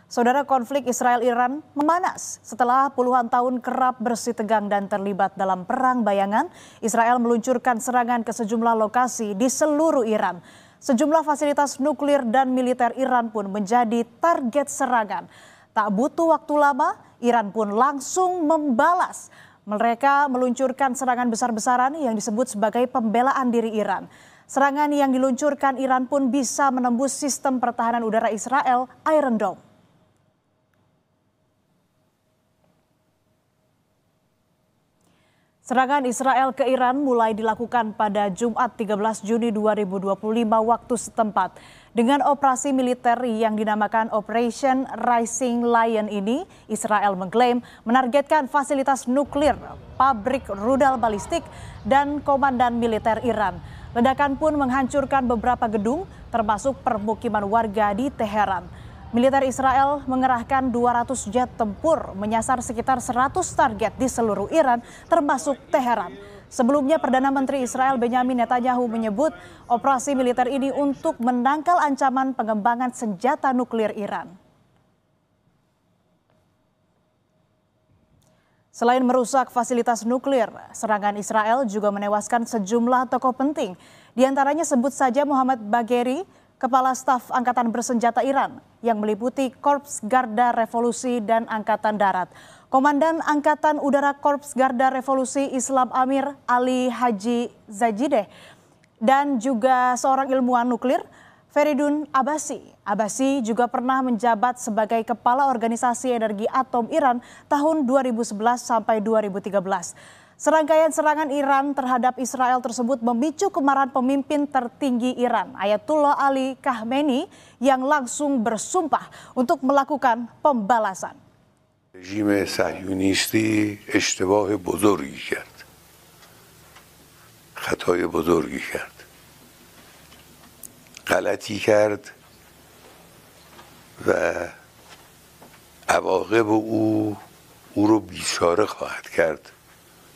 Saudara, konflik Israel-Iran memanas. Setelah puluhan tahun kerap bersitegang dan terlibat dalam perang bayangan, Israel meluncurkan serangan ke sejumlah lokasi di seluruh Iran. Sejumlah fasilitas nuklir dan militer Iran pun menjadi target serangan. Tak butuh waktu lama, Iran pun langsung membalas. Mereka meluncurkan serangan besar-besaran yang disebut sebagai pembelaan diri Iran. Serangan yang diluncurkan Iran pun bisa menembus sistem pertahanan udara Israel, Iron Dome. Serangan Israel ke Iran mulai dilakukan pada Jumat 13 Juni 2025 waktu setempat. Dengan operasi militer yang dinamakan Operation Rising Lion ini, Israel mengklaim menargetkan fasilitas nuklir, pabrik rudal balistik, dan komandan militer Iran. Ledakan pun menghancurkan beberapa gedung, termasuk permukiman warga di Teheran. Militer Israel mengerahkan 200 jet tempur menyasar sekitar 100 target di seluruh Iran termasuk Teheran. Sebelumnya Perdana Menteri Israel Benyamin Netanyahu menyebut operasi militer ini untuk menangkal ancaman pengembangan senjata nuklir Iran. Selain merusak fasilitas nuklir, serangan Israel juga menewaskan sejumlah tokoh penting. Di antaranya sebut saja Mohammad Bagheri, Kepala Staf Angkatan Bersenjata Iran yang meliputi Korps Garda Revolusi dan Angkatan Darat. Komandan Angkatan Udara Korps Garda Revolusi Islam Amir Ali Haji Zajideh dan juga seorang ilmuwan nuklir Feridun Abbasi. Abbasi juga pernah menjabat sebagai Kepala Organisasi Energi Atom Iran tahun 2011 sampai 2013. Serangkaian serangan Iran terhadap Israel tersebut memicu kemarahan pemimpin tertinggi Iran, Ayatullah Ali Khamenei, yang langsung bersumpah untuk melakukan pembalasan. رژیم صهیونیستی اشتباه بزرگی کرد. خطای بزرگی کرد. غلطی کرد و عواقب او رو بیچاره خواهد کرد.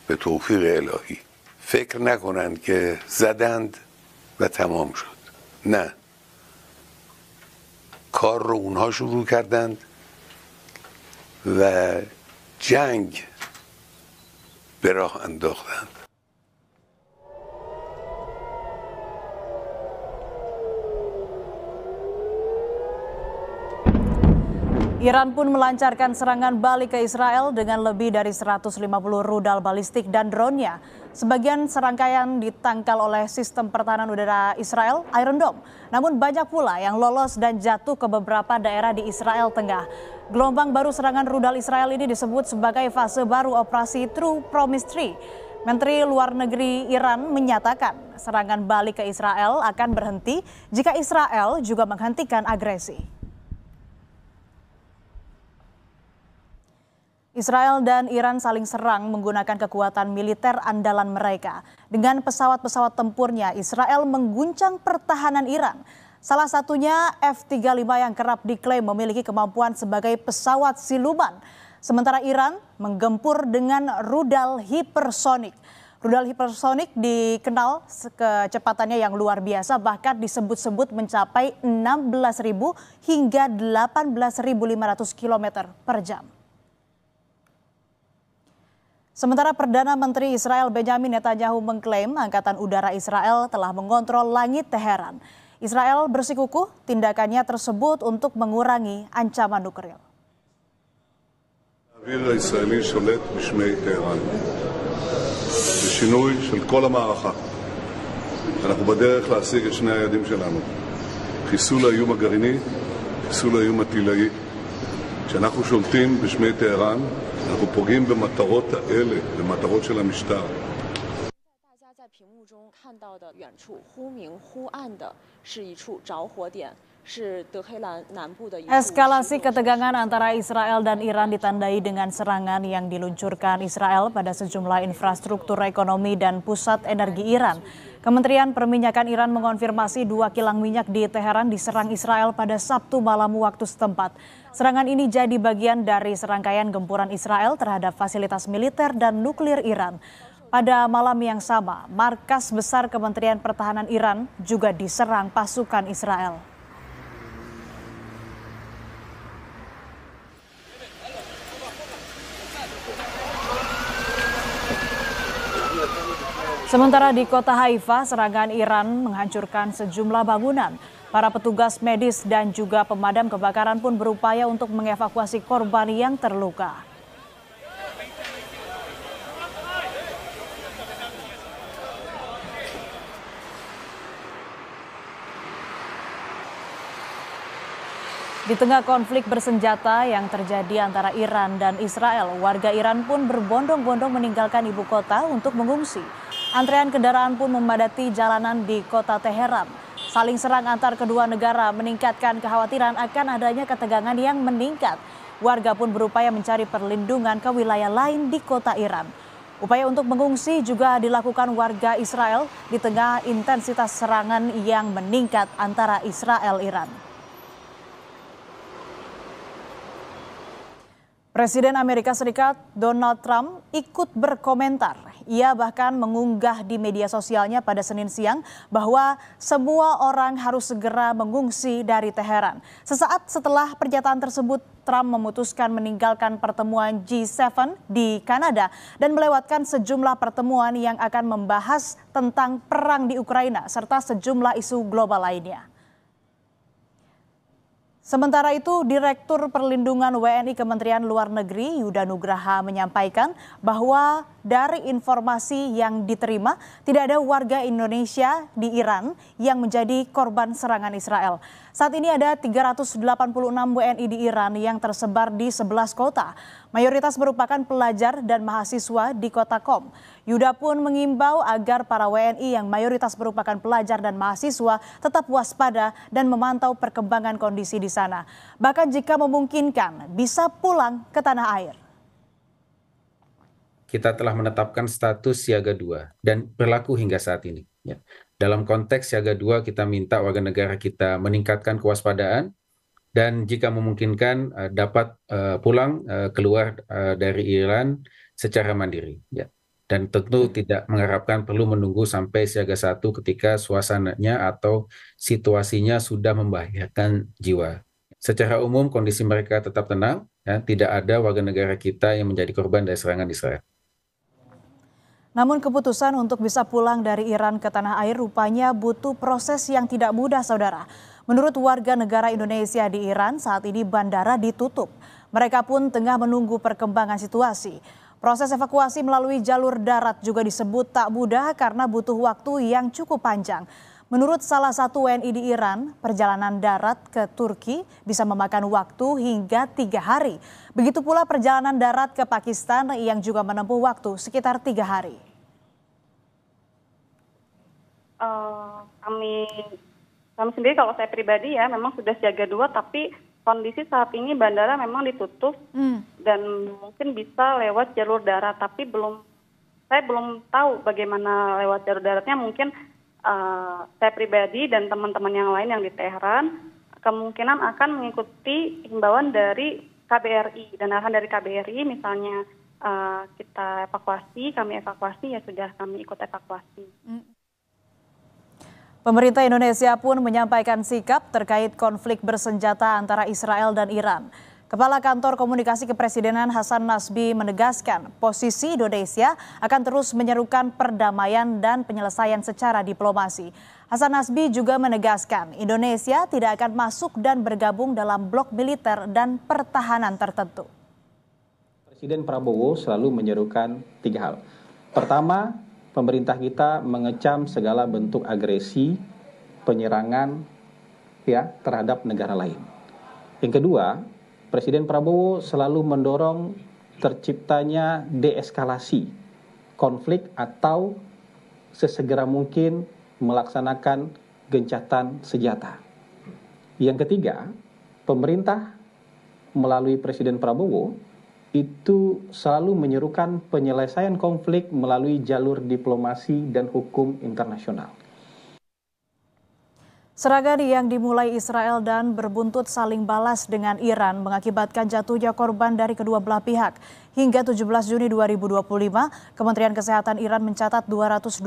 به توفیق الهی فکر نکنند که زدند و تمام شد. نه، کار رو اونها شروع کردند و جنگ به راه انداختند. Iran pun melancarkan serangan balik ke Israel dengan lebih dari 150 rudal balistik dan drone-nya. Sebagian serangkaian ditangkal oleh sistem pertahanan udara Israel, Iron Dome. Namun banyak pula yang lolos dan jatuh ke beberapa daerah di Israel Tengah. Gelombang baru serangan rudal Israel ini disebut sebagai fase baru operasi True Promise 3. Menteri Luar Negeri Iran menyatakan serangan balik ke Israel akan berhenti jika Israel juga menghentikan agresi. Israel dan Iran saling serang menggunakan kekuatan militer andalan mereka. Dengan pesawat-pesawat tempurnya, Israel mengguncang pertahanan Iran. Salah satunya F-35 yang kerap diklaim memiliki kemampuan sebagai pesawat siluman. Sementara Iran menggempur dengan rudal hipersonik. Rudal hipersonik dikenal kecepatannya yang luar biasa, bahkan disebut-sebut mencapai 16.000 hingga 18.500 km per jam. Sementara Perdana Menteri Israel Benyamin Netanyahu mengklaim Angkatan Udara Israel telah mengontrol langit Teheran. Israel bersikukuh tindakannya tersebut untuk mengurangi ancaman nuklir. האוויר הישראלי שולט בשמי טהרן. בשינוי של כל המערכה. אנחנו בדרך להשיג את שני היעדים שלנו. חיסול האיום הגרעיני, חיסול האיום הטילאי. כשאנחנו שולטים בשמי טהרן, אנחנו פוגעים במטרות האלה, במטרות של המשטר. Eskalasi ketegangan antara Israel dan Iran ditandai dengan serangan yang diluncurkan Israel pada sejumlah infrastruktur ekonomi dan pusat energi Iran. Kementerian Perminyakan Iran mengonfirmasi 2 kilang minyak di Teheran diserang Israel pada Sabtu malam waktu setempat. Serangan ini jadi bagian dari serangkaian gempuran Israel terhadap fasilitas militer dan nuklir Iran. Pada malam yang sama, markas besar Kementerian Pertahanan Iran juga diserang pasukan Israel. Sementara di kota Haifa, serangan Iran menghancurkan sejumlah bangunan. Para petugas medis dan juga pemadam kebakaran pun berupaya untuk mengevakuasi korban yang terluka. Di tengah konflik bersenjata yang terjadi antara Iran dan Israel, warga Iran pun berbondong-bondong meninggalkan ibu kota untuk mengungsi. Antrean kendaraan pun memadati jalanan di kota Teheran. Saling serang antar kedua negara meningkatkan kekhawatiran akan adanya ketegangan yang meningkat. Warga pun berupaya mencari perlindungan ke wilayah lain di kota Iran. Upaya untuk mengungsi juga dilakukan warga Israel di tengah intensitas serangan yang meningkat antara Israel-Iran. Presiden Amerika Serikat Donald Trump ikut berkomentar. Ia bahkan mengunggah di media sosialnya pada Senin siang bahwa semua orang harus segera mengungsi dari Teheran. Sesaat setelah pernyataan tersebut, Trump memutuskan meninggalkan pertemuan G7 di Kanada dan melewatkan sejumlah pertemuan yang akan membahas tentang perang di Ukraina serta sejumlah isu global lainnya. Sementara itu, Direktur Perlindungan WNI Kementerian Luar Negeri Yuda Nugraha menyampaikan bahwa dari informasi yang diterima tidak ada warga Indonesia di Iran yang menjadi korban serangan Israel. Saat ini ada 386 WNI di Iran yang tersebar di 11 kota. Mayoritas merupakan pelajar dan mahasiswa di kota Qom. Yuda pun mengimbau agar para WNI yang mayoritas merupakan pelajar dan mahasiswa tetap waspada dan memantau perkembangan kondisi di sana. Bahkan jika memungkinkan, bisa pulang ke tanah air. Kita telah menetapkan status siaga 2 dan berlaku hingga saat ini. Ya. Dalam konteks siaga 2, kita minta warga negara kita meningkatkan kewaspadaan dan jika memungkinkan dapat pulang keluar dari Iran secara mandiri. Ya. Dan tentu tidak mengharapkan perlu menunggu sampai siaga 1 ketika suasananya atau situasinya sudah membahayakan jiwa. Secara umum kondisi mereka tetap tenang, ya, tidak ada warga negara kita yang menjadi korban dari serangan Israel. Namun keputusan untuk bisa pulang dari Iran ke tanah air rupanya butuh proses yang tidak mudah, saudara. Menurut warga negara Indonesia di Iran, saat ini bandara ditutup. Mereka pun tengah menunggu perkembangan situasi. Proses evakuasi melalui jalur darat juga disebut tak mudah karena butuh waktu yang cukup panjang. Menurut salah satu WNI di Iran, perjalanan darat ke Turki bisa memakan waktu hingga 3 hari. Begitu pula perjalanan darat ke Pakistan yang juga menempuh waktu sekitar 3 hari. Kami sendiri kalau saya pribadi ya memang sudah siaga 2, tapi kondisi saat ini bandara memang ditutup dan mungkin bisa lewat jalur darat, tapi saya belum tahu bagaimana lewat jalur daratnya. Mungkin saya pribadi dan teman-teman yang lain yang di Teheran kemungkinan akan mengikuti himbauan dari KBRI dan arahan dari KBRI, misalnya kami evakuasi ya sudah kami ikut evakuasi. Pemerintah Indonesia pun menyampaikan sikap terkait konflik bersenjata antara Israel dan Iran. Kepala Kantor Komunikasi Kepresidenan Hasan Nasbi menegaskan posisi Indonesia akan terus menyerukan perdamaian dan penyelesaian secara diplomasi. Hasan Nasbi juga menegaskan Indonesia tidak akan masuk dan bergabung dalam blok militer dan pertahanan tertentu. Presiden Prabowo selalu menyerukan 3 hal. Pertama, pemerintah kita mengecam segala bentuk agresi, penyerangan terhadap negara lain. Yang kedua, Presiden Prabowo selalu mendorong terciptanya deeskalasi konflik atau sesegera mungkin melaksanakan gencatan senjata. Yang ketiga, pemerintah melalui Presiden Prabowo itu selalu menyerukan penyelesaian konflik melalui jalur diplomasi dan hukum internasional. Serangan yang dimulai Israel dan berbuntut saling balas dengan Iran mengakibatkan jatuhnya korban dari kedua belah pihak. Hingga 17 Juni 2025, Kementerian Kesehatan Iran mencatat 224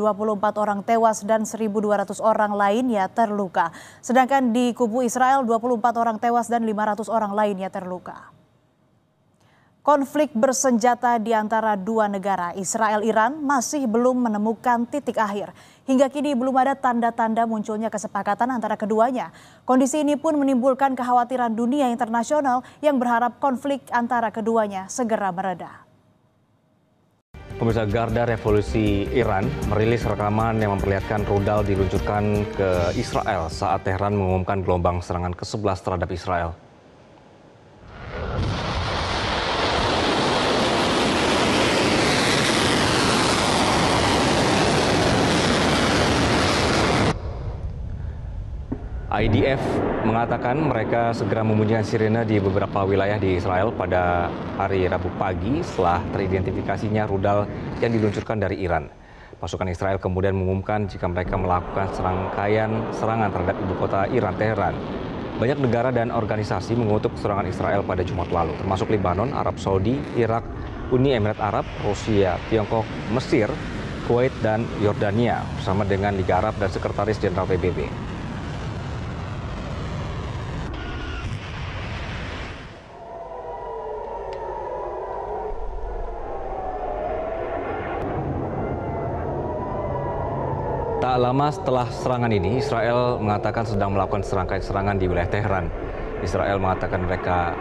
orang tewas dan 1.200 orang lainnya terluka. Sedangkan di kubu Israel 24 orang tewas dan 500 orang lainnya terluka. Konflik bersenjata di antara dua negara, Israel-Iran, masih belum menemukan titik akhir. Hingga kini belum ada tanda-tanda munculnya kesepakatan antara keduanya. Kondisi ini pun menimbulkan kekhawatiran dunia internasional yang berharap konflik antara keduanya segera mereda. Pemirsa, Garda Revolusi Iran merilis rekaman yang memperlihatkan rudal diluncurkan ke Israel saat Teheran mengumumkan gelombang serangan ke-11 terhadap Israel. IDF mengatakan mereka segera membunyikan sirene di beberapa wilayah di Israel pada hari Rabu pagi setelah teridentifikasinya rudal yang diluncurkan dari Iran. Pasukan Israel kemudian mengumumkan jika mereka melakukan serangkaian serangan terhadap ibu kota Iran, Teheran. Banyak negara dan organisasi mengutuk serangan Israel pada Jumat lalu, termasuk Lebanon, Arab Saudi, Irak, Uni Emirat Arab, Rusia, Tiongkok, Mesir, Kuwait, dan Yordania bersama dengan Liga Arab dan Sekretaris Jenderal PBB. Tak lama setelah serangan ini, Israel mengatakan sedang melakukan serangkaian serangan di wilayah Teheran. Israel mengatakan mereka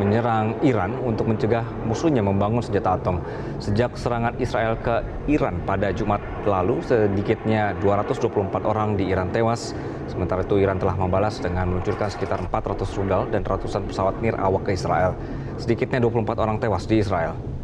menyerang Iran untuk mencegah musuhnya membangun senjata atom. Sejak serangan Israel ke Iran pada Jumat lalu, sedikitnya 224 orang di Iran tewas. Sementara itu Iran telah membalas dengan meluncurkan sekitar 400 rudal dan ratusan pesawat nirawak ke Israel. Sedikitnya 24 orang tewas di Israel.